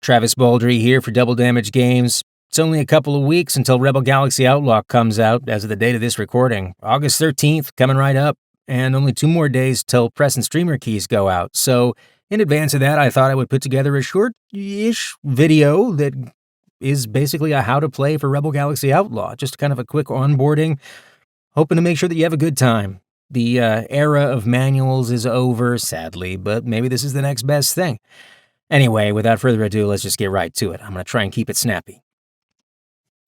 Travis Baldry here for Double Damage Games. It's only a couple of weeks until Rebel Galaxy Outlaw comes out as of the date of this recording. August 13th, coming right up, and only 2 more days till press and streamer keys go out. So in advance of that, I thought I would put together a short-ish video that is basically a how to play for Rebel Galaxy Outlaw. Just kind of a quick onboarding, hoping to make sure that you have a good time. The era of manuals is over, sadly, but maybe this is the next best thing. Anyway, without further ado, let's just get right to it. I'm going to try and keep it snappy.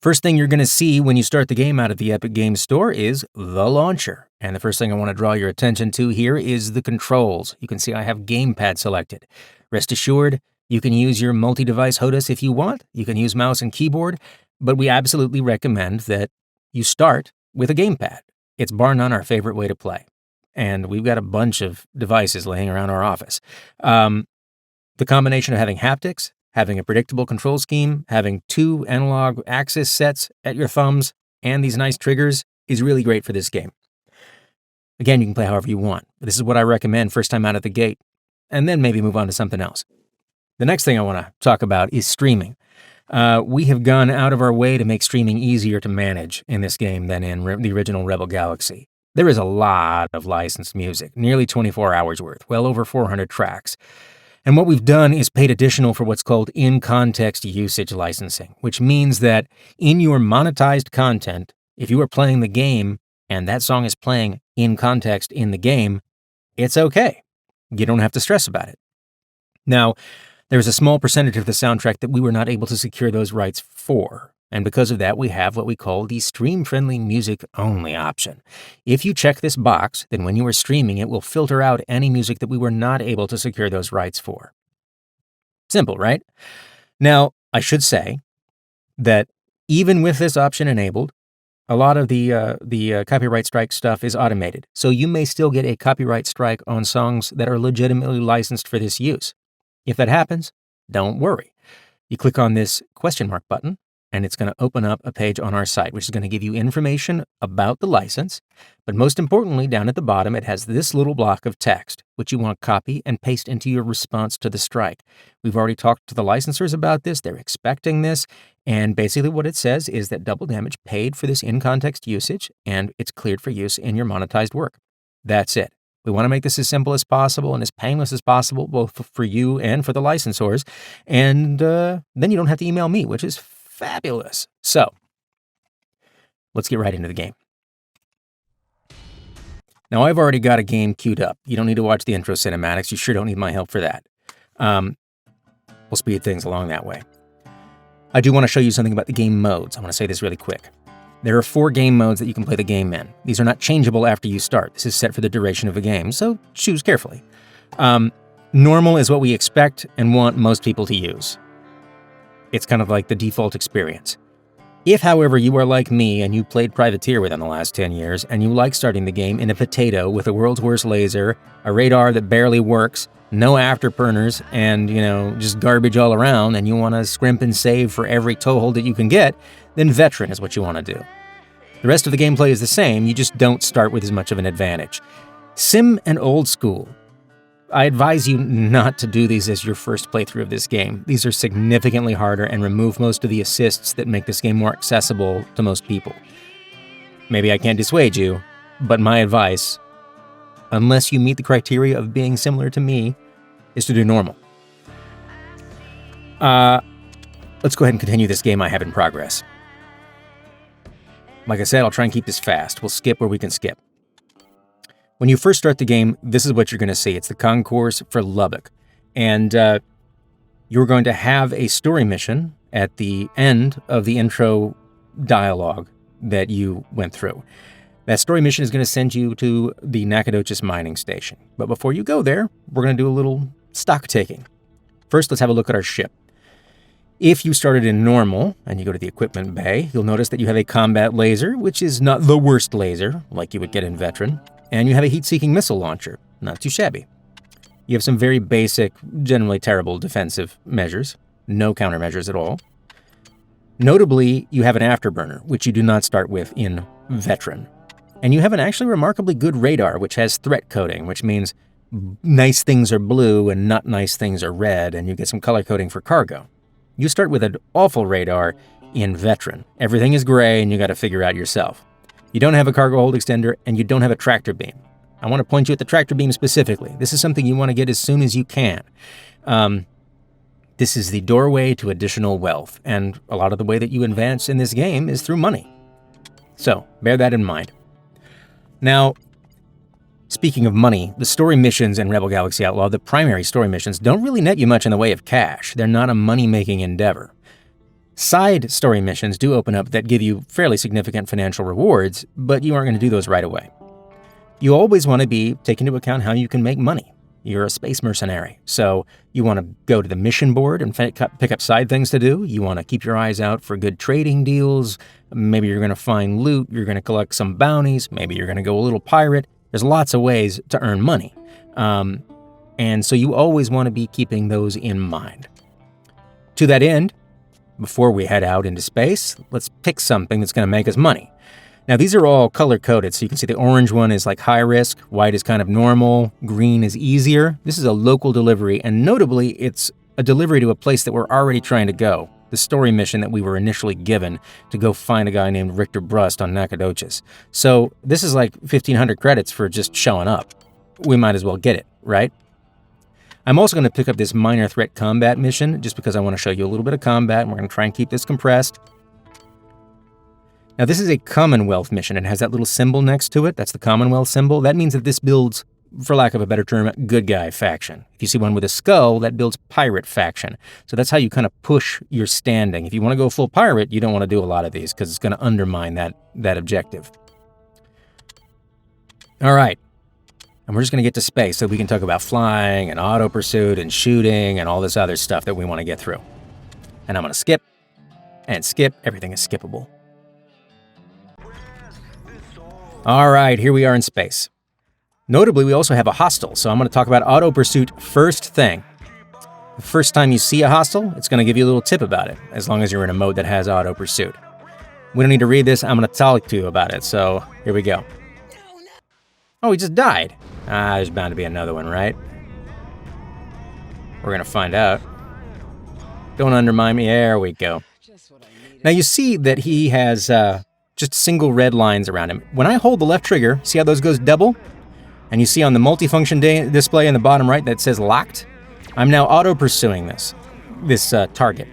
First thing you're going to see when you start the game out of the Epic Games Store is the launcher. And the first thing I want to draw your attention to here is the controls. You can see I have gamepad selected. Rest assured, you can use your multi-device HOTAS if you want. You can use mouse and keyboard, but we absolutely recommend that you start with a gamepad. It's bar none our favorite way to play. And we've got a bunch of devices laying around our office. The combination of having haptics, having a predictable control scheme, having 2 analog axis sets at your thumbs, and these nice triggers is really great for this game. Again, you can play however you want. This is what I recommend first time out of the gate, and then maybe move on to something else. The next thing I want to talk about is streaming. We have gone out of our way to make streaming easier to manage in this game than in the original Rebel Galaxy. There is a lot of licensed music, nearly 24 hours worth, well over 400 tracks. And what we've done is paid additional for what's called in-context usage licensing, which means that in your monetized content, if you are playing the game and that song is playing in context in the game, it's okay. You don't have to stress about it. Now, there's a small percentage of the soundtrack that we were not able to secure those rights for. And because of that, we have what we call the stream-friendly music-only option. If you check this box, then when you are streaming, it will filter out any music that we were not able to secure those rights for. Simple, right? Now, I should say that even with this option enabled, a lot of the copyright strike stuff is automated. So you may still get a copyright strike on songs that are legitimately licensed for this use. If that happens, don't worry. You click on this question mark button, and it's going to open up a page on our site, which is going to give you information about the license. But most importantly, down at the bottom, it has this little block of text, which you want to copy and paste into your response to the strike. We've already talked to the licensors about this. They're expecting this. And basically what it says is that Double Damage paid for this in-context usage, and it's cleared for use in your monetized work. That's it. We want to make this as simple as possible and as painless as possible, both for you and for the licensors. And then you don't have to email me, which is fabulous. So, let's get right into the game. Now, I've already got a game queued up. You don't need to watch the intro cinematics. You sure don't need my help for that. We'll speed things along that way. I do want to show you something about the game modes. I want to say this really quick. There are 4 game modes that you can play the game in. These are not changeable after you start. This is set for the duration of the game, so choose carefully. Normal is what we expect and want most people to use. It's kind of like the default experience. If, however, you are like me and you played Privateer within the last 10 years and you like starting the game in a potato with a world's worst laser, a radar that barely works, no afterburners, and, just garbage all around, and you want to scrimp and save for every toehold that you can get, then Veteran is what you want to do. The rest of the gameplay is the same, you just don't start with as much of an advantage. Sim and Old School. I advise you not to do these as your first playthrough of this game. These are significantly harder and remove most of the assists that make this game more accessible to most people. Maybe I can't dissuade you, but my advice, unless you meet the criteria of being similar to me, is to do normal. Let's go ahead and continue this game I have in progress. Like I said, I'll try and keep this fast. We'll skip where we can skip. When you first start the game, this is what you're going to see. It's the Concourse for Lubbock. And you're going to have a story mission at the end of the intro dialogue that you went through. That story mission is going to send you to the Nacogdoches mining station. But before you go there, we're going to do a little stock taking. First, let's have a look at our ship. If you started in normal and you go to the equipment bay, you'll notice that you have a combat laser, which is not the worst laser, like you would get in Veteran. And you have a heat-seeking missile launcher. Not too shabby. You have some very basic, generally terrible defensive measures. No countermeasures at all. Notably, you have an afterburner, which you do not start with in Veteran. And you have an actually remarkably good radar, which has threat coding, which means nice things are blue and not nice things are red, and you get some color coding for cargo. You start with an awful radar in Veteran. Everything is gray and you got to figure out yourself. You don't have a cargo hold extender and you don't have a tractor beam. I want to point you at the tractor beam specifically. This is something you want to get as soon as you can. This is the doorway to additional wealth, and a lot of the way that you advance in this game is through money. So, bear that in mind. Now, speaking of money, the story missions in Rebel Galaxy Outlaw, the primary story missions, don't really net you much in the way of cash. They're not a money-making endeavor. Side story missions do open up that give you fairly significant financial rewards, but you aren't going to do those right away. You always want to be taking into account how you can make money. You're a space mercenary, so you want to go to the mission board and pick up side things to do. You want to keep your eyes out for good trading deals. Maybe you're going to find loot. You're going to collect some bounties. Maybe you're going to go a little pirate. There's lots of ways to earn money. And so you always want to be keeping those in mind. To that end, before we head out into space, let's pick something that's going to make us money. Now, these are all color-coded, so you can see the orange one is like high risk, white is kind of normal, green is easier. This is a local delivery, and notably, it's a delivery to a place that we're already trying to go, the story mission that we were initially given to go find a guy named Richter Brust on Nacogdoches. So this is like 1,500 credits for just showing up. We might as well get it, right? I'm also going to pick up this minor threat combat mission, just because I want to show you a little bit of combat, and we're going to try and keep this compressed. Now, this is a Commonwealth mission. It has that little symbol next to it. That's the Commonwealth symbol. That means that this builds, for lack of a better term, good guy faction. If you see one with a skull, that builds pirate faction. So that's how you kind of push your standing. If you want to go full pirate, you don't want to do a lot of these because it's going to undermine that objective. All right. And we're just going to get to space so we can talk about flying and auto pursuit and shooting and all this other stuff that we want to get through. And I'm going to skip and skip. Everything is skippable. All right, here we are in space. Notably, we also have a hostile, so I'm going to talk about auto pursuit first thing. The first time you see a hostile, it's going to give you a little tip about it, as long as you're in a mode that has auto pursuit. We don't need to read this, I'm going to talk to you about it, so here we go. Oh, he just died. There's bound to be another one, right? We're going to find out. Don't undermine me, there we go. Now you see that he has just single red lines around him. When I hold the left trigger, see how those goes double? And you see on the multifunction display in the bottom right that says locked? I'm now auto-pursuing this target.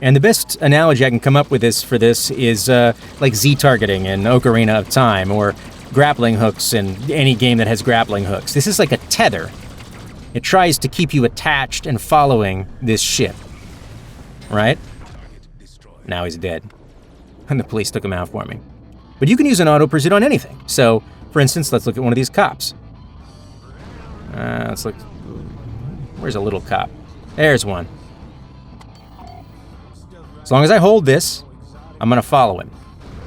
And the best analogy I can come up with for this is like Z-targeting in Ocarina of Time, or grappling hooks in any game that has grappling hooks. This is like a tether. It tries to keep you attached and following this ship. Right? Now he's dead. And the police took him out for me. But you can use an auto pursuit on anything. So, for instance, let's look at one of these cops. Let's look. Where's a little cop? There's one. As long as I hold this, I'm going to follow him.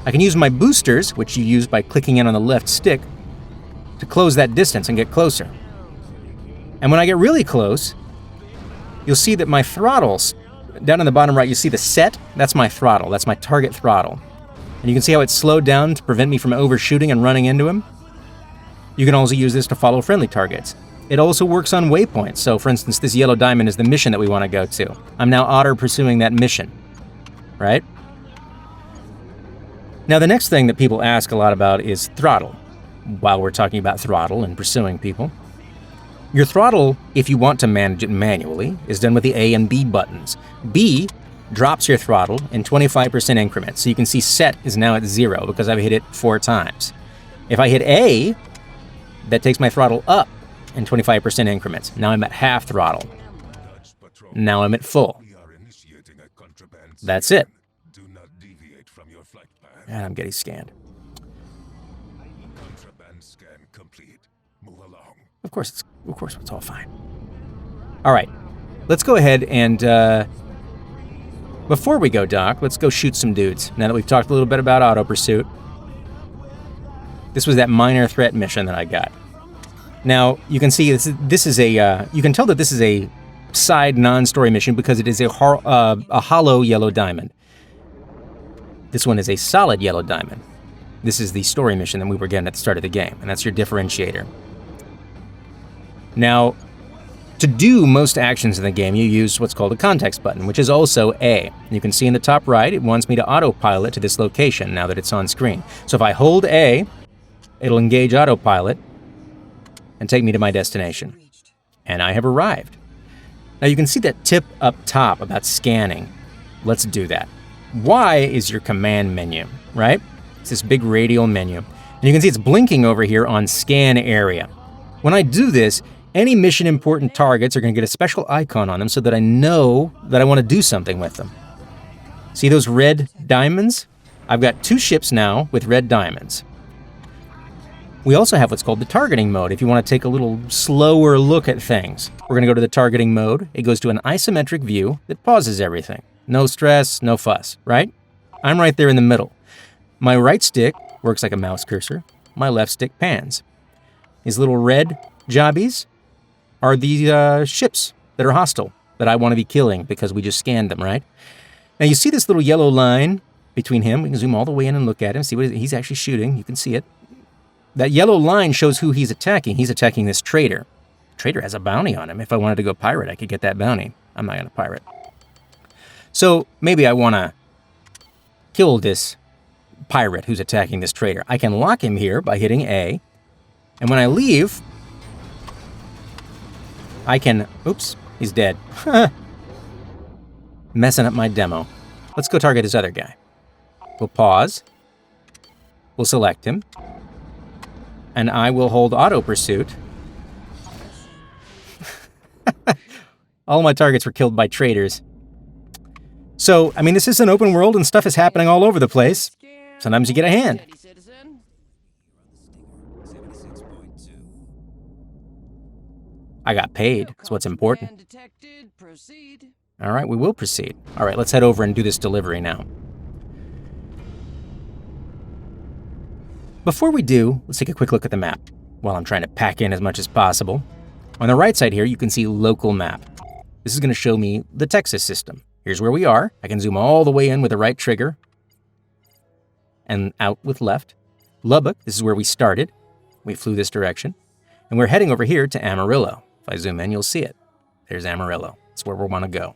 I can use my boosters, which you use by clicking in on the left stick, to close that distance and get closer. And when I get really close, you'll see that my throttles, down in the bottom right, you see the set? That's my throttle. That's my target throttle. And you can see how it's slowed down to prevent me from overshooting and running into him. You can also use this to follow friendly targets. It also works on waypoints. So, for instance, this yellow diamond is the mission that we want to go to. I'm now auto-pursuing that mission. Right? Now, the next thing that people ask a lot about is throttle. While we're talking about throttle and pursuing people. Your throttle, if you want to manage it manually, is done with the A and B buttons. B drops your throttle in 25% increments. So you can see set is now at 0 because I've hit it 4 times. If I hit A, that takes my throttle up in 25% increments. Now I'm at half throttle. Now I'm at full. That's it. And I'm getting scanned. Of course it's all fine. All right, let's go ahead and before we go, Doc, let's go shoot some dudes. Now that we've talked a little bit about auto pursuit, this was that minor threat mission that I got. Now you can see this is a you can tell that this is a side non-story mission because it is a hollow yellow diamond. This one is a solid yellow diamond. This is the story mission that we were getting at the start of the game, and that's your differentiator. Now, To do most actions in the game, you use what's called a context button, which is also A. You can see in the top right, it wants me to autopilot to this location now that it's on screen. So if I hold A, it'll engage autopilot and take me to my destination. And I have arrived. Now you can see that tip up top about scanning. Let's do that. Y is your command menu, right? It's this big radial menu. And you can see it's blinking over here on scan area. When I do this, any mission important targets are going to get a special icon on them so that I know that I want to do something with them. See those red diamonds? I've got 2 ships now with red diamonds. We also have what's called the targeting mode if you want to take a little slower look at things. We're going to go to the targeting mode. It goes to an isometric view that pauses everything. No stress, no fuss, right? I'm right there in the middle. My right stick works like a mouse cursor. My left stick pans. These little red jobbies are the ships that are hostile that I want to be killing because we just scanned them, right? Now you see this little yellow line between him. We can zoom all the way in and look at him, see what he's actually shooting. You can see it. That yellow line shows who he's attacking. He's attacking this trader. The trader has a bounty on him. If I wanted to go pirate, I could get that bounty. I'm not going to pirate. So maybe I want to kill this pirate who's attacking this trader. I can lock him here by hitting A. And when I leave, I can... Oops, he's dead. Messing up my demo. Let's go target this other guy. We'll pause. We'll select him. And I will hold auto pursuit. All my targets were killed by traitors. So, I mean, this is an open world and stuff is happening all over the place. Sometimes you get a hand. I got paid. That's what's important. All right, we will proceed. All right, let's head over and do this delivery now. Before we do, let's take a quick look at the map while I'm trying to pack in as much as possible. On the right side here, you can see local map. This is going to show me the Texas system. Here's where we are. I can zoom all the way in with the right trigger and out with left. Lubbock, this is where we started. We flew this direction. And we're heading over here to Amarillo. If I zoom in, you'll see it. There's Amarillo. That's where we want to go.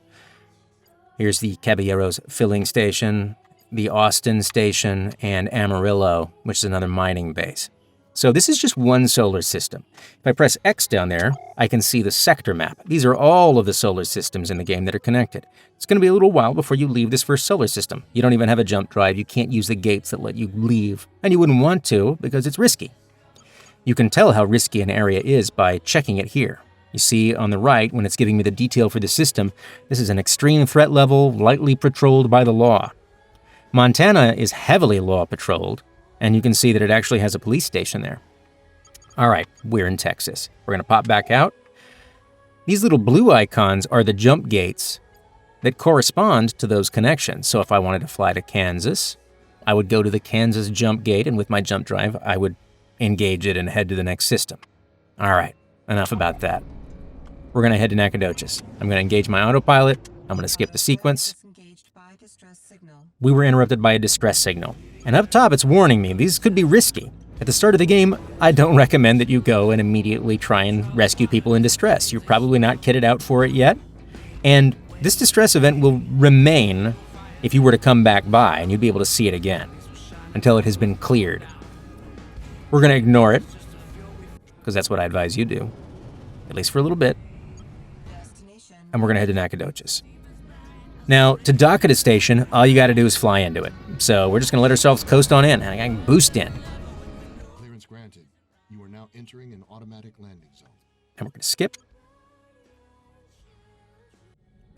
Here's the Caballeros filling station, the Austin station, and Amarillo, which is another mining base. So this is just one solar system. If I press X down there, I can see the sector map. These are all of the solar systems in the game that are connected. It's going to be a little while before you leave this first solar system. You don't even have a jump drive. You can't use the gates that let you leave. And you wouldn't want to because it's risky. You can tell how risky an area is by checking it here. You see on the right, when it's giving me the detail for the system, this is an extreme threat level, lightly patrolled by the law. Montana is heavily law patrolled, and you can see that it actually has a police station there. All right, we're in Texas. We're going to pop back out. These little blue icons are the jump gates that correspond to those connections. So if I wanted to fly to Kansas, I would go to the Kansas jump gate, and with my jump drive, I would engage it and head to the next system. All right, enough about that. We're going to head to Nacogdoches. I'm going to engage my autopilot. I'm going to skip the sequence. We were interrupted by a distress signal. And up top, it's warning me these could be risky. At the start of the game, I don't recommend that you go and immediately try and rescue people in distress. You're probably not kitted out for it yet. And this distress event will remain if you were to come back by, and you'd be able to see it again until it has been cleared. We're going to ignore it, because that's what I advise you do, at least for a little bit. And we're going to head to Nacogdoches. Now, to dock at a station, all you got to do is fly into it. So we're just going to let ourselves coast on in, and I can boost in. Clearance granted. You are now entering an automatic landing zone. And we're going to skip.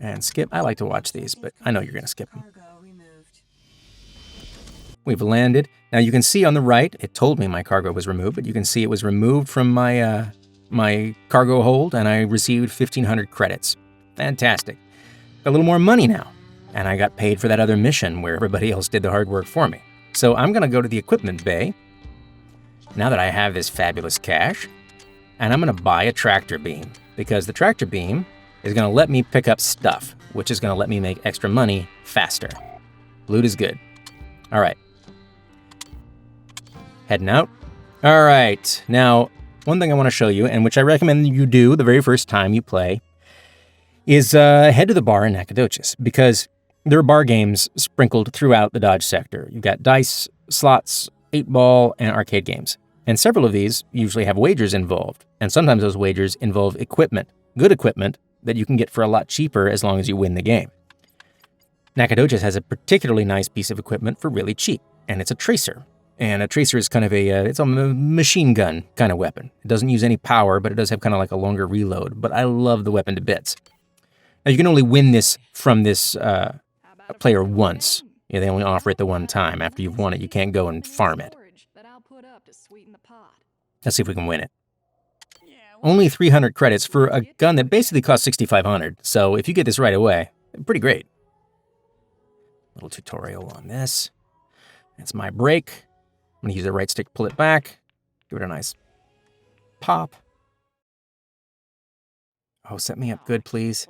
And skip. I like to watch these, but I know you're going to skip them. We've landed. Now you can see on the right, it told me my cargo was removed, but you can see it was removed from my my cargo hold, and I received 1,500 credits. Fantastic. Got a little more money now, and I got paid for that other mission where everybody else did the hard work for me. So I'm going to go to the equipment bay, now that I have this fabulous cash, and I'm going to buy a tractor beam, because the tractor beam is going to let me pick up stuff, which is going to let me make extra money faster. Loot is good. All right. Heading out. All right. Now, one thing I want to show you, and which I recommend you do the very first time you play, is head to the bar in Nacogdoches, because there are bar games sprinkled throughout the Dodge sector. You've got dice, slots, 8-ball, and arcade games. And several of these usually have wagers involved, and sometimes those wagers involve equipment, good equipment, that you can get for a lot cheaper as long as you win the game. Nacogdoches has a particularly nice piece of equipment for really cheap, and it's a tracer. And a tracer is kind of it's a machine gun kind of weapon. It doesn't use any power, but it does have kind of like a longer reload. But I love the weapon to bits. Now, you can only win this from this player once. Yeah, they only offer it the one time. After you've won it, you can't go and farm it. Let's see if we can win it. Only 300 credits for a gun that basically costs 6,500. So if you get this right away, pretty great. Little tutorial on this. That's my brake. I'm going to use the right stick to pull it back. Give it a nice pop. Oh, set me up good, please.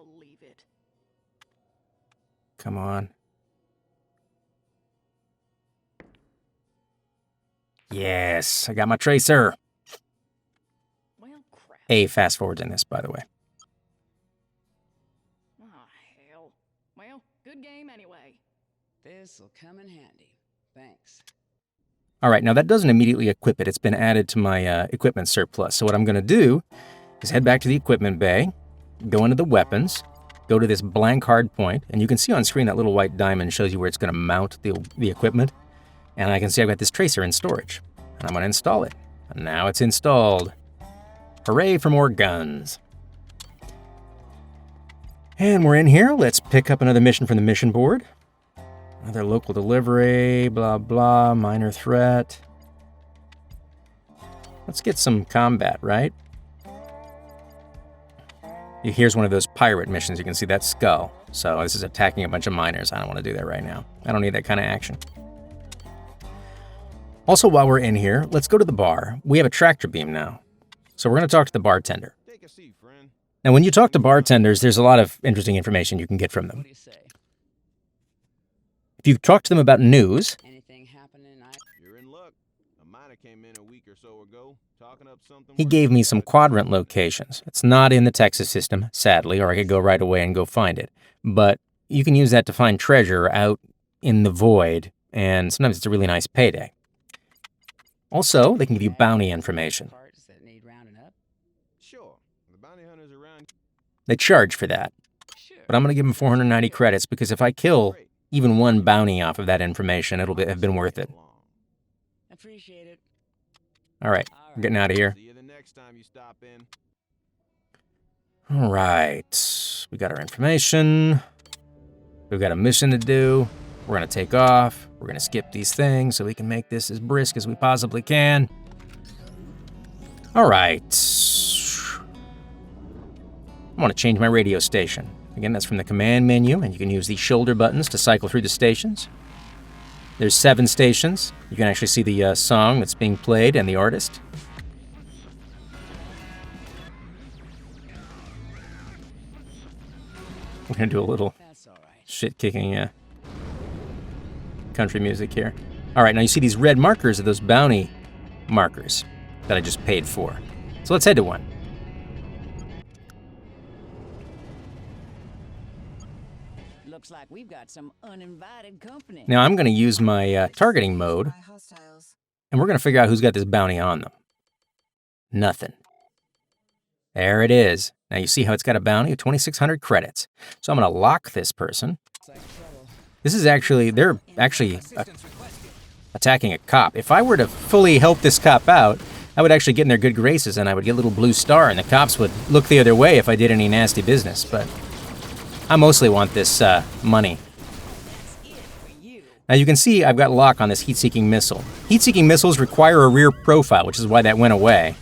Come on. Yes, I got my tracer. A fast forwards in this, by the way. Oh, hell. Well, good game anyway. This'll come in handy. Thanks. All right, now that doesn't immediately equip it. It's been added to my equipment surplus. So what I'm going to do is head back to the equipment bay, go into the weapons, go to this blank hard point, and you can see on screen that little white diamond shows you where it's going to mount the equipment. And I can see I've got this tracer in storage, and I'm going to install it. And now it's installed. Hooray for more guns. And we're in here. Let's pick up another mission from the mission board. Another local delivery, blah, blah, minor threat. Let's get some combat, right? Here's one of those pirate missions. You can see that skull. So this is attacking a bunch of miners. I don't want to do that right now. I don't need that kind of action. Also, while we're in here, let's go to the bar. We have a tractor beam now. So we're going to talk to the bartender. Take a seat, friend. Now, when you talk to bartenders, there's a lot of interesting information you can get from them. What do you say? If you talk to them about news, Anything happening? You're in luck. A miner came in a week or so ago, talking up something. he gave me some quadrant locations. It's not in the Texas system, sadly, or I could go right away and go find it. But you can use that to find treasure out in the void, and sometimes it's a really nice payday. Also, they can give you bounty information. Parts that need rounding up? Sure. The bounty hunters around. They charge for that, Sure. but I'm going to give them 490 credits because if I kill even one bounty off of that information, it'll have been worth it. Appreciate it. All right, we're getting out of here. See you the next time you stop in. All right, we got our information. We've got a mission to do. We're going to take off. We're going to skip these things so we can make this as brisk as we possibly can. All right. I want to change my radio station. Again, that's from the command menu, and you can use these shoulder buttons to cycle through the stations. There's 7 stations. You can actually see the song that's being played and the artist. We're going to do a little That's all right. shit-kicking country music here. All right, now you see these red markers are those bounty markers that I just paid for. So let's head to one. Looks like we've got some uninvited company. Now I'm going to use my targeting mode, and we're going to figure out who's got this bounty on them. Nothing. There it is. Now you see how it's got a bounty of 2,600 credits. So I'm going to lock this person. This is actually, they're actually attacking a cop. If I were to fully help this cop out, I would actually get in their good graces and I would get a little blue star and the cops would look the other way if I did any nasty business. But I mostly want this money. Now you can see I've got lock on this heat-seeking missile. Heat-seeking missiles require a rear profile, which is why that went away.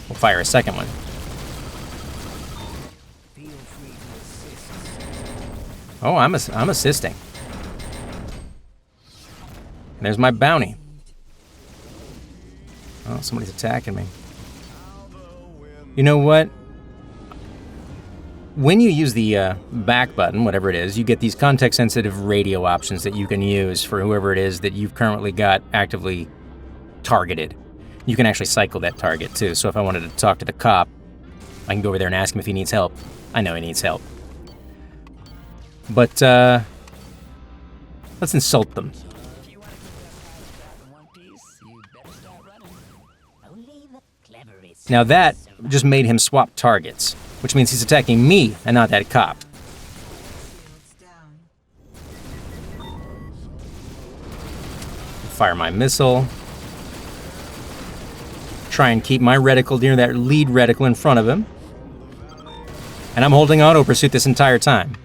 We'll fire a second one. Oh, I'm assisting. And there's my bounty. Oh, somebody's attacking me. You know what? When you use the back button, whatever it is, you get these context-sensitive radio options that you can use for whoever it is that you've currently got actively targeted. You can actually cycle that target, too. So if I wanted to talk to the cop, I can go over there and ask him if he needs help. I know he needs help. But, let's insult them. If you want to keep that in one piece, you better start running. Only the cleverest. Now that just made him swap targets, which means he's attacking me and not that cop. Fire my missile. Try and keep my reticle near that lead reticle in front of him. And I'm holding auto pursuit this entire time.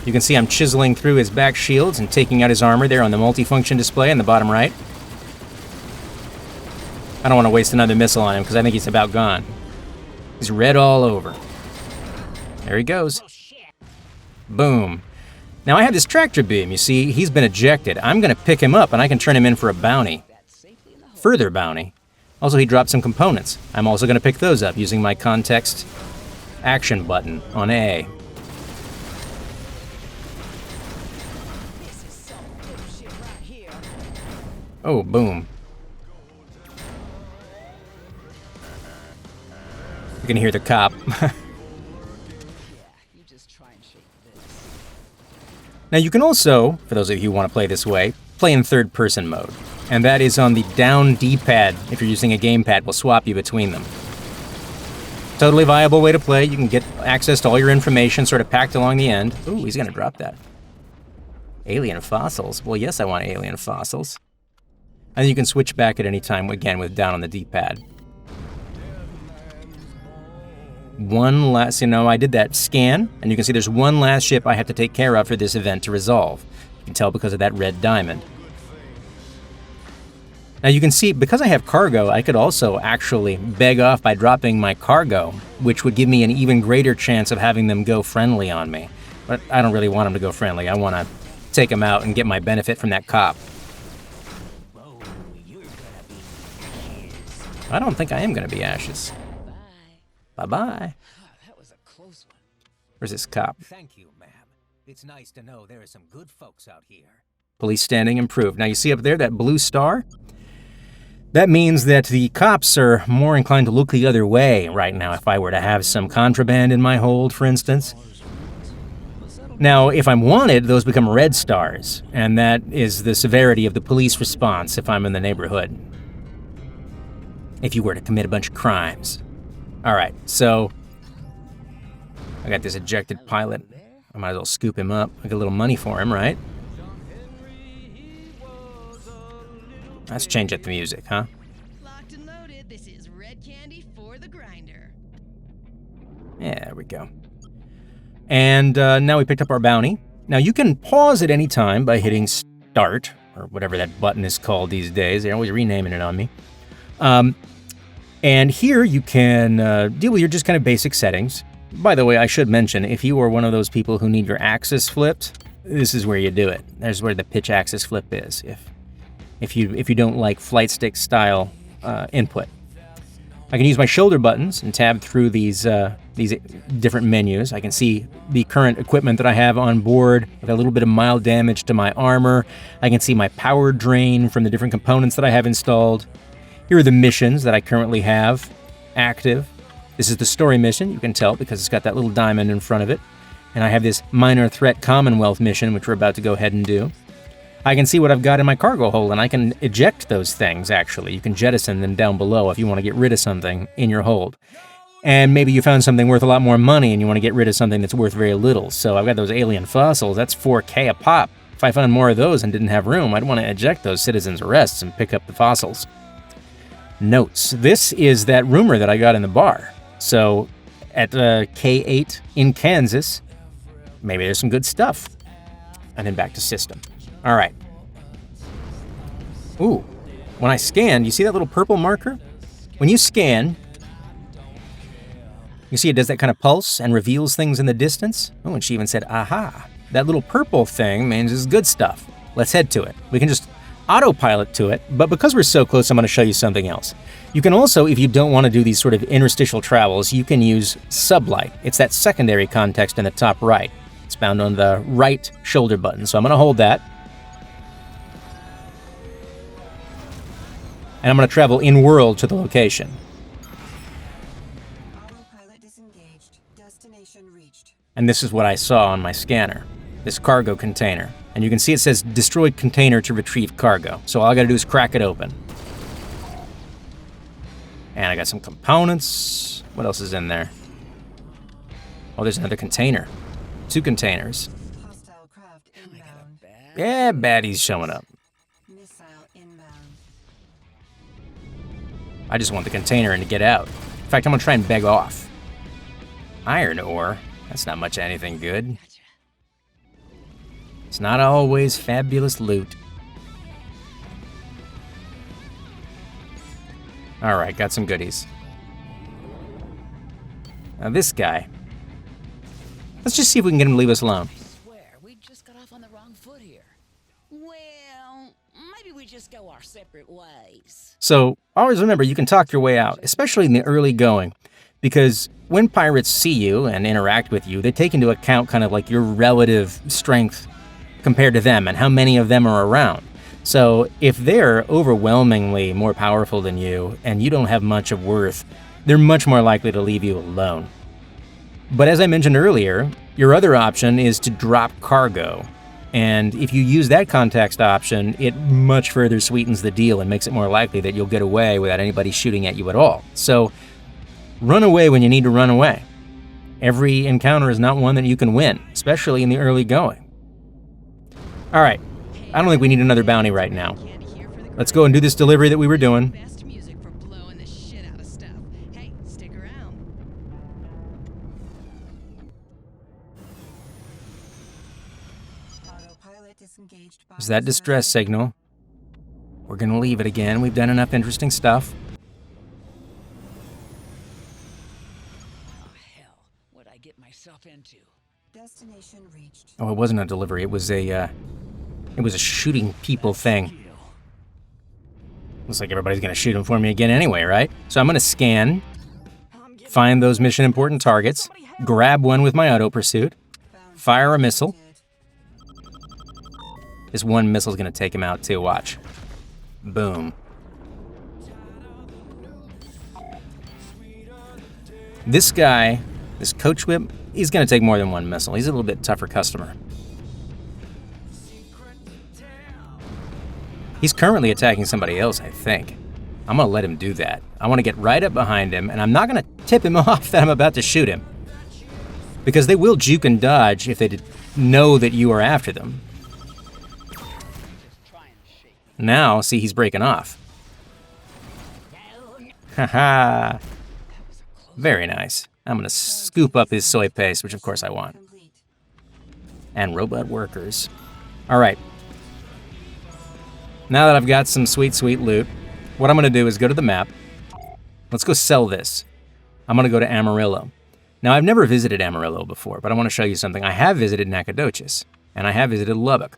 You can see I'm chiseling through his back shields and taking out his armor there on the multifunction display in the bottom right. I don't want to waste another missile on him because I think he's about gone. He's red all over. There he goes. Boom. Now I have this tractor beam, you see, he's been ejected. I'm going to pick him up and I can turn him in for a bounty. Further bounty. Also, he dropped some components. I'm also going to pick those up using my context action button on A. This is some good shit right here. Oh, boom. You can hear the cop. Yeah, you just try and shake this. Now you can also, for those of you who want to play this way, play in third-person mode. And that is on the down D-pad. If you're using a gamepad, will swap you between them. Totally viable way to play. You can get access to all your information sort of packed along the end. Ooh, he's going to drop that. Alien fossils. Well, yes, I want alien fossils. And you can switch back at any time, again, with down on the D-pad. One last, I did that scan, and you can see there's one last ship I have to take care of for this event to resolve. You can tell because of that red diamond. Now you can see, because I have cargo, I could also actually beg off by dropping my cargo, which would give me an even greater chance of having them go friendly on me. But I don't really want them to go friendly. I want to take them out and get my benefit from that cop. Whoa, you're gonna be ashes. I don't think I am going to be ashes. Bye. Bye-bye. That was a close one. Where's this cop? Thank you, ma'am. It's nice to know there are some good folks out here. Police standing improved. Now you see up there that blue star? That means that the cops are more inclined to look the other way right now if I were to have some contraband in my hold, for instance. Now, if I'm wanted, those become red stars, and that is the severity of the police response if I'm in the neighborhood. If you were to commit a bunch of crimes. All right, so I got this ejected pilot. I might as well scoop him up. I get a little money for him, right? Let's change up the music, huh? Locked and loaded, this is red candy for the grinder. Yeah, there we go. And now we picked up our bounty. Now you can pause at any time by hitting start, or whatever that button is called these days. They're always renaming it on me. And here you can deal with your just kind of basic settings. By the way, I should mention, if you are one of those people who need your axis flipped, this is where you do it. There's where the pitch axis flip is. If you don't like flight stick style input. I can use my shoulder buttons and tab through these different menus. I can see the current equipment that I have on board. I've got a little bit of mild damage to my armor. I can see my power drain from the different components that I have installed. Here are the missions that I currently have active. This is the story mission, you can tell because it's got that little diamond in front of it. And I have this minor threat Commonwealth mission, which we're about to go ahead and do. I can see what I've got in my cargo hold, and I can eject those things, actually. You can jettison them down below if you want to get rid of something in your hold. And maybe you found something worth a lot more money and you want to get rid of something that's worth very little. So I've got those alien fossils. That's $4K a pop. If I found more of those and didn't have room, I'd want to eject those citizens' arrests and pick up the fossils. Notes. This is that rumor that I got in the bar. So at K8 in Kansas, maybe there's some good stuff. And then back to system. All right. Ooh, when I scan, you see that little purple marker? When you scan, you see it does that kind of pulse and reveals things in the distance. Oh, and she even said, aha. That little purple thing means it's good stuff. Let's head to it. We can just autopilot to it, but because we're so close, I'm going to show you something else. You can also, if you don't want to do these sort of interstitial travels, you can use sublight. It's that secondary context in the top right. It's found on the right shoulder button, so I'm going to hold that. and I'm going to travel in-world to the location. Autopilot disengaged. Destination reached. And this is what I saw on my scanner, this cargo container. And you can see it says destroy container to retrieve cargo. So all I got to do is crack it open. And I got some components. What else is in there? Oh, there's another container. 2 containers. Hostile craft inbound. Yeah, baddies showing up. Missile inbound. I just want the container and to get out. In fact, I'm gonna try and beg off. Iron ore? That's not much of anything good. It's not always fabulous loot. Alright, got some goodies. Now this guy. Let's just see if we can get him to leave us alone. Swear, we just got off on the wrong foot here. Well, maybe we just go our separate ways. So, always remember, you can talk your way out, especially in the early going, because when pirates see you and interact with you, they take into account kind of like your relative strength compared to them and how many of them are around. So, if they're overwhelmingly more powerful than you and you don't have much of worth, they're much more likely to leave you alone. But as I mentioned earlier, your other option is to drop cargo. And if you use that context option, it much further sweetens the deal and makes it more likely that you'll get away without anybody shooting at you at all. So run away when you need to run away. Every encounter is not one that you can win, especially in the early going. All right, I don't think we need another bounty right now. Let's go and do this delivery that we were doing. Best music for blowing the shit out of stuff. Hey, stick around. Autopilot disengaged. Is that distress signal? We're gonna leave it again. We've done enough interesting stuff. Oh, hell. What'd I get myself into? Destination reached. Oh, it wasn't a delivery. It was a shooting people thing. Looks like everybody's gonna shoot him for me again anyway, right? So I'm gonna scan, find those mission important targets, grab one with my auto pursuit, fire a missile. This one missile's gonna take him out too, watch. Boom. This guy, this coach whip, he's gonna take more than one missile. He's a little bit tougher customer. He's currently attacking somebody else, I think. I'm gonna let him do that. I wanna get right up behind him, and I'm not gonna tip him off that I'm about to shoot him. Because they will juke and dodge if they know that you are after them. Now, see, he's breaking off. Haha. Very nice. I'm gonna scoop up his soy paste, which of course I want. Complete. And robot workers. All right. Now that I've got some sweet, sweet loot, what I'm gonna do is go to the map. Let's go sell this. I'm gonna go to Amarillo. Now, I've never visited Amarillo before, but I wanna show you something. I have visited Nacogdoches, and I have visited Lubbock.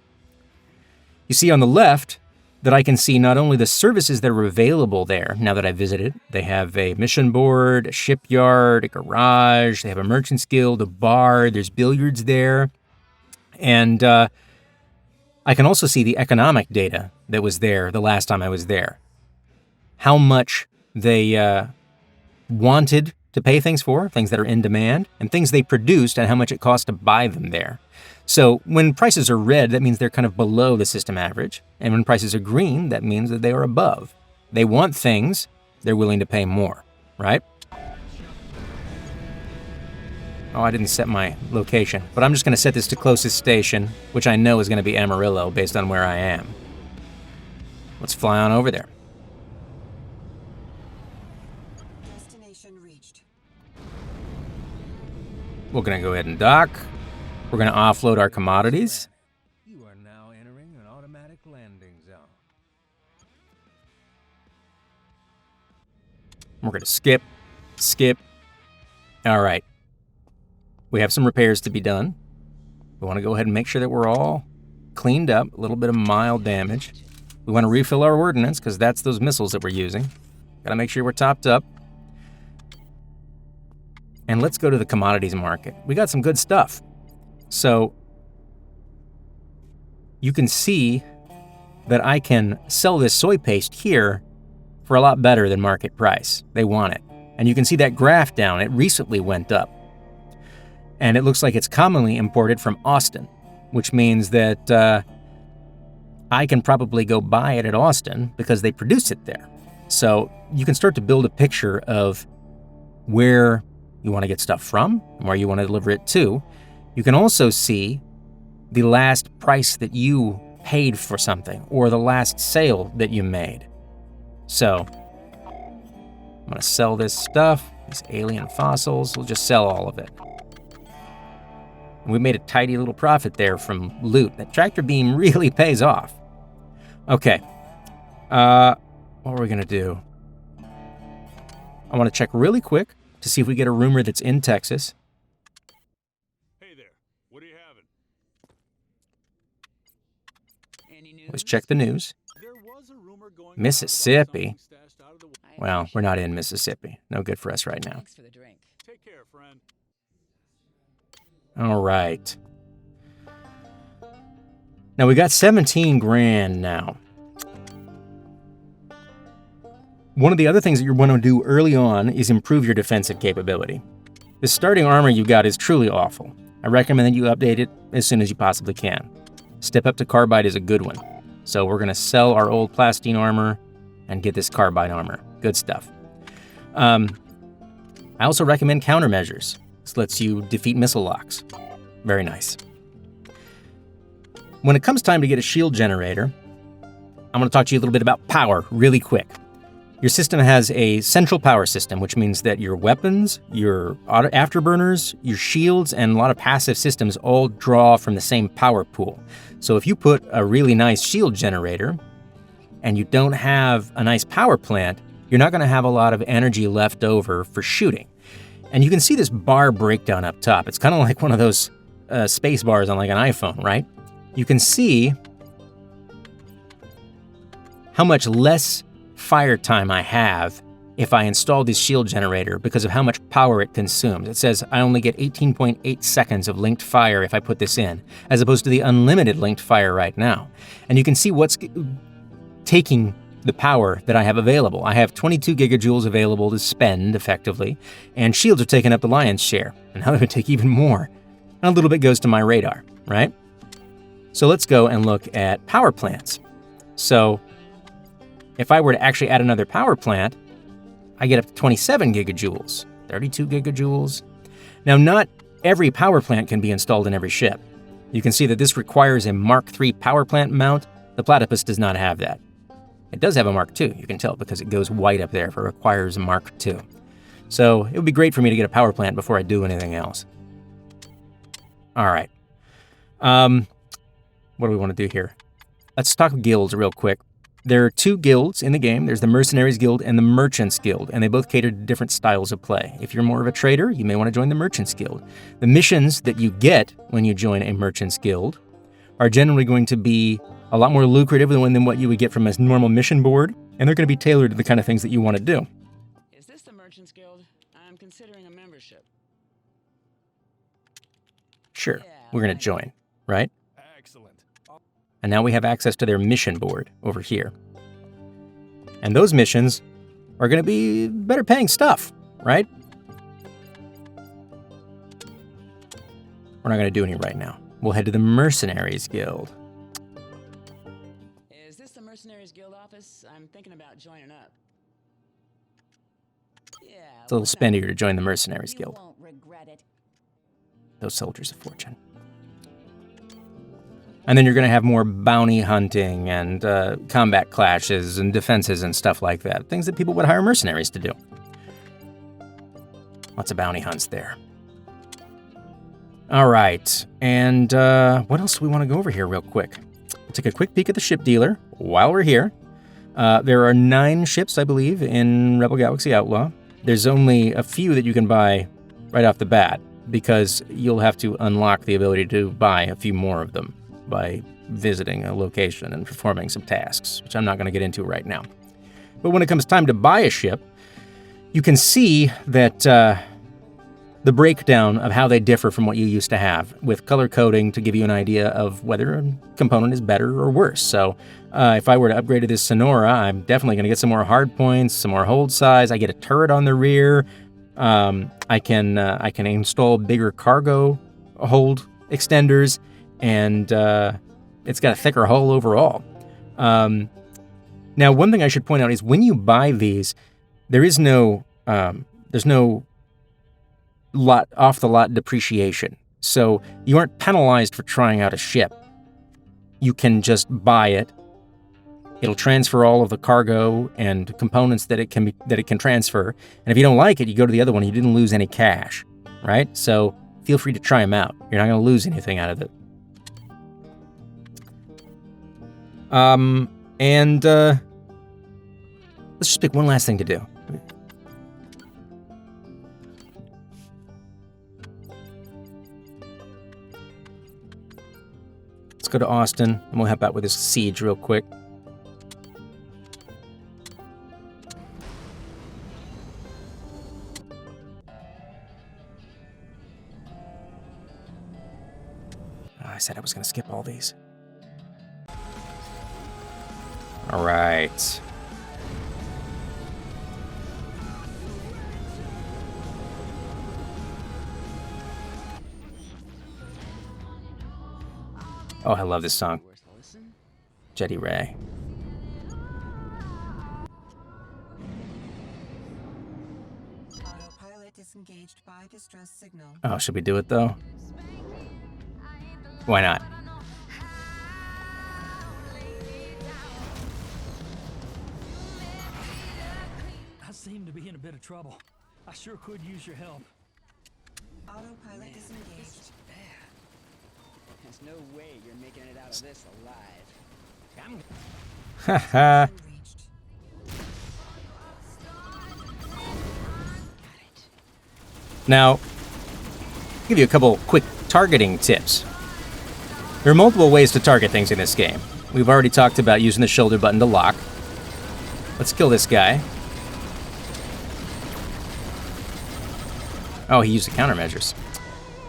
You see on the left that I can see not only the services that are available there now that I've visited. They have a mission board, a shipyard, a garage, they have a merchant's guild, a bar, there's billiards there. And I can also see the economic data that was there the last time I was there. How much they wanted to pay things for, things that are in demand, and things they produced and how much it cost to buy them there. So when prices are red, that means they're kind of below the system average. And when prices are green, that means that they are above. They want things, they're willing to pay more, right? Oh, I didn't set my location, but I'm just gonna set this to closest station, which I know is gonna be Amarillo based on where I am. Let's fly on over there. Destination reached. We're gonna go ahead and dock. We're gonna offload our commodities. You are now entering an automatic landing zone. We're gonna skip. All right. We have some repairs to be done. We wanna go ahead and make sure that we're all cleaned up, a little bit of mild damage. We wanna refill our ordnance, because that's those missiles that we're using. Gotta make sure we're topped up. And let's go to the commodities market. We got some good stuff. So you can see that I can sell this soy paste here for a lot better than market price. They want it. And you can see that graph down. It recently went up. And it looks like it's commonly imported from Austin, which means that I can probably go buy it at Austin because they produce it there. So you can start to build a picture of where you want to get stuff from and where you want to deliver it to. You can also see the last price that you paid for something or the last sale that you made. So I'm going to sell this stuff, these alien fossils. We'll just sell all of it. We made a tidy little profit there from loot. That tractor beam really pays off. Okay. What are we going to do? I want to check really quick to see if we get a rumor that's in Texas. Hey there, what are you having? Let's check the news. There was a rumor going Mississippi. Well, we're not in Mississippi. No good for us right now. Thanks for the drink. Take care, friend. All right. Now we got 17 grand now. One of the other things that you're going to do early on is improve your defensive capability. The starting armor you got is truly awful. I recommend that you update it as soon as you possibly can. Step up to carbide is a good one. So we're going to sell our old plastine armor and get this carbide armor. Good stuff. I also recommend countermeasures. This lets you defeat missile locks. Very nice. When it comes time to get a shield generator, I'm going to talk to you a little bit about power really quick. Your system has a central power system, which means that your weapons, your afterburners, your shields, and a lot of passive systems all draw from the same power pool. So if you put a really nice shield generator and you don't have a nice power plant, you're not going to have a lot of energy left over for shooting. And you can see this bar breakdown up top. It's kind of like one of those space bars on like an iPhone, right? You can see how much less fire time I have if I install this shield generator because of how much power it consumes. It says I only get 18.8 seconds of linked fire if I put this in, as opposed to the unlimited linked fire right now. And you can see what's taking the power that I have available. I have 22 gigajoules available to spend effectively, and shields are taking up the lion's share. And now they would take even more. And a little bit goes to my radar, right? So let's go and look at power plants. So if I were to actually add another power plant, I get up to 27 gigajoules, 32 gigajoules. Now, not every power plant can be installed in every ship. You can see that this requires a Mark III power plant mount. The Platypus does not have that. It does have a Mark II, you can tell, because it goes white up there if it requires a Mark II. So it would be great for me to get a power plant before I do anything else. All right. What do we want to do here? Let's talk guilds real quick. There are two guilds in the game. There's the Mercenaries Guild and the Merchants Guild, and they both cater to different styles of play. If you're more of a trader, you may want to join the Merchants Guild. The missions that you get when you join a Merchants Guild are generally going to be a lot more lucrative than what you would get from a normal mission board, and they're going to be tailored to the kind of things that you want to do. Is this the Merchants Guild? I'm considering a membership. Sure, Yeah, we're going to join, right? Excellent. And now we have access to their mission board over here. And those missions are going to be better paying stuff, right? We're not going to do any right now. We'll head to the Mercenaries Guild. Is this the Mercenaries Guild office? I'm thinking about joining up. Yeah. It's a little spendier to join the Mercenaries Guild. won't regret it. Those soldiers of fortune. And then you're going to have more bounty hunting and combat clashes and defenses and stuff like that. Things that people would hire mercenaries to do. Lots of bounty hunts there. All right. And what else do we want to go over here real quick? We'll take a quick peek at the ship dealer while we're here. There are 9 ships, I believe, in Rebel Galaxy Outlaw. There's only a few that you can buy right off the bat, because you'll have to unlock the ability to buy a few more of them by visiting a location and performing some tasks, which I'm not going to get into right now. But when it comes time to buy a ship, you can see that the breakdown of how they differ from what you used to have, with color coding to give you an idea of whether a component is better or worse. So if I were to upgrade to this Sonora, I'm definitely going to get some more hard points, some more hold size. I get a turret on the rear. I can install bigger cargo hold extenders, and it's got a thicker hull overall. Now, one thing I should point out is when you buy these, there's no off-the-lot depreciation. So you aren't penalized for trying out a ship. You can just buy it. It'll transfer all of the cargo and components that it can transfer. And if you don't like it, you go to the other one. You didn't lose any cash, right? So feel free to try them out. You're not going to lose anything out of it. Let's just pick one last thing to do. Let's go to Austin, and we'll help out with this siege real quick. I said I was going to skip all these. All right. Oh, I love this song. Jetty Ray. Autopilot disengaged by distress signal. Oh, should we do it though? Why not? I seem to be in a bit of trouble. I sure could use your help. Autopilot disengaged. There's no way you're making it out of this alive. Haha. Reached. Now, I'll give you a couple quick targeting tips. There are multiple ways to target things in this game. We've already talked about using the shoulder button to lock. Let's kill this guy. Oh, he used the countermeasures.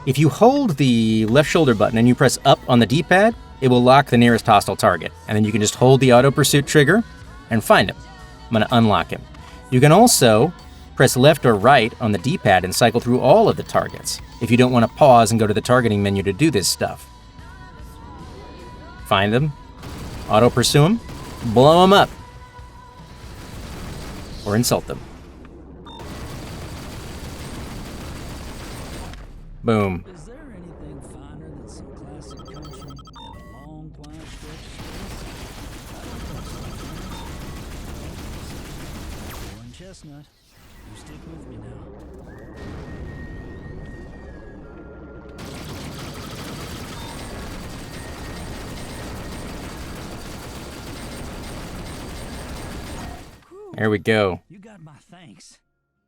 If you hold the left shoulder button and you press up on the D-pad, it will lock the nearest hostile target. And then you can just hold the auto pursuit trigger and find him. I'm going to unlock him. You can also press left or right on the D-pad and cycle through all of the targets if you don't want to pause and go to the targeting menu to do this stuff. Find them, auto pursue them, blow them up, or insult them. Boom. Is there anything finer than some classic country and a long climb stretch? One chestnut. You stick with me now. There we go. You got my thanks.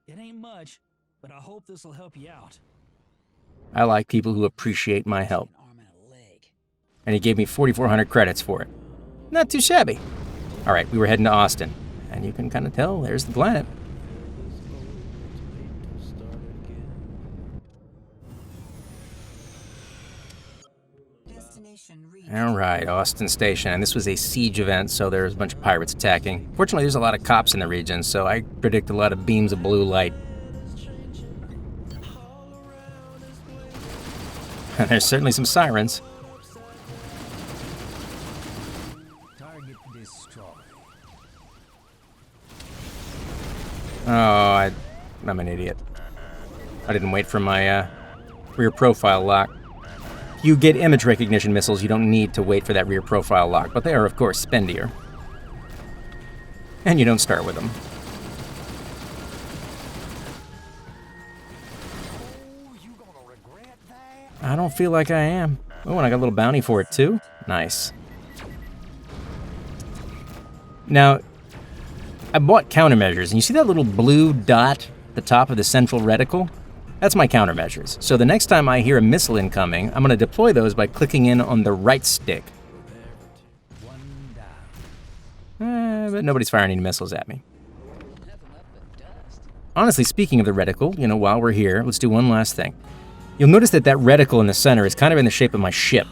It ain't much, but I hope this'll help you out. I like people who appreciate my help. And he gave me 4,400 credits for it. Not too shabby. All right, we were heading to Austin. And you can kind of tell, there's the planet. Destination reached. All right, Austin Station. And this was a siege event, so there's a bunch of pirates attacking. Fortunately, there's a lot of cops in the region, so I predict a lot of beams of blue light. And there's certainly some sirens. Target destroyed. Oh, I'm an idiot. I didn't wait for my rear profile lock. If you get image recognition missiles, you don't need to wait for that rear profile lock, but they are, of course, spendier. And you don't start with them. I don't feel like I am. Oh, and I got a little bounty for it, too. Nice. Now, I bought countermeasures, and you see that little blue dot at the top of the central reticle? That's my countermeasures. So the next time I hear a missile incoming, I'm going to deploy those by clicking in on the right stick. But nobody's firing any missiles at me. Nothing left but dust. honestly, speaking of the reticle, while we're here, let's do one last thing. You'll notice that reticle in the center is kind of in the shape of my ship.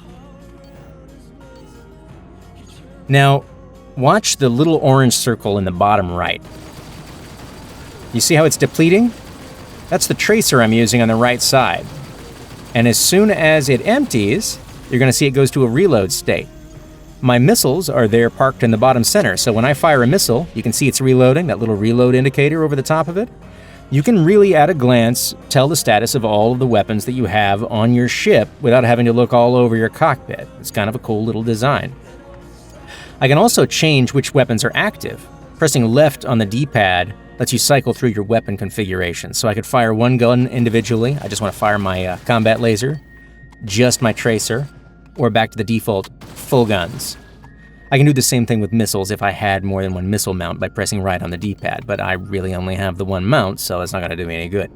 Now, watch the little orange circle in the bottom right. You see how it's depleting? That's the tracer I'm using on the right side. And as soon as it empties, you're going to see it goes to a reload state. My missiles are there parked in the bottom center, so when I fire a missile, you can see it's reloading, that little reload indicator over the top of it. You can really, at a glance, tell the status of all of the weapons that you have on your ship without having to look all over your cockpit. It's kind of a cool little design. I can also change which weapons are active. Pressing left on the D-pad lets you cycle through your weapon configuration. So I could fire one gun individually. I just want to fire my combat laser, just my tracer, or back to the default full guns. I can do the same thing with missiles if I had more than one missile mount by pressing right on the D-pad, but I really only have the one mount, so it's not going to do me any good.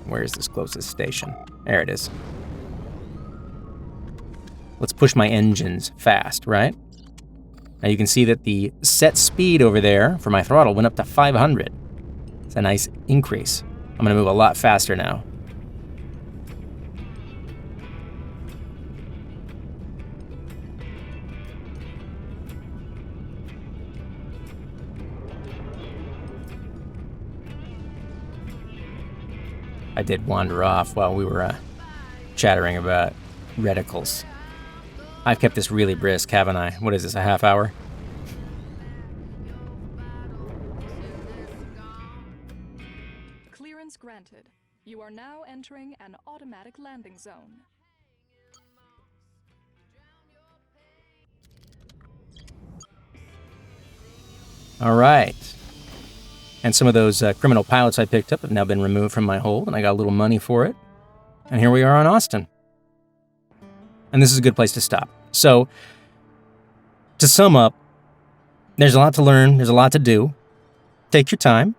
Where's this closest station? There it is. Let's push my engines fast, right? Now you can see that the set speed over there for my throttle went up to 500. It's a nice increase. I'm going to move a lot faster now. I did wander off while we were chattering about reticles. I've kept this really brisk, haven't I? What is this, a half hour? Clearance granted. You are now entering an automatic landing zone. All right. And some of those criminal pilots I picked up have now been removed from my hold, and I got a little money for it. And here we are on Austin. And this is a good place to stop. So, to sum up, there's a lot to learn, there's a lot to do. Take your time.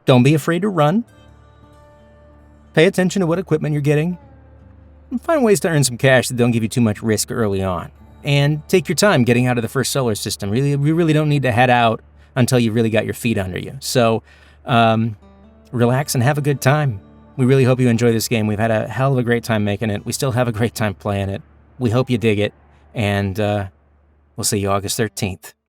Don't be afraid to run. Pay attention to what equipment you're getting. And find ways to earn some cash that don't give you too much risk early on. And take your time getting out of the first solar system. We really don't need to head out until you really got your feet under you. So, relax and have a good time. We really hope you enjoy this game. We've had a hell of a great time making it. We still have a great time playing it. We hope you dig it. And we'll see you August 13th.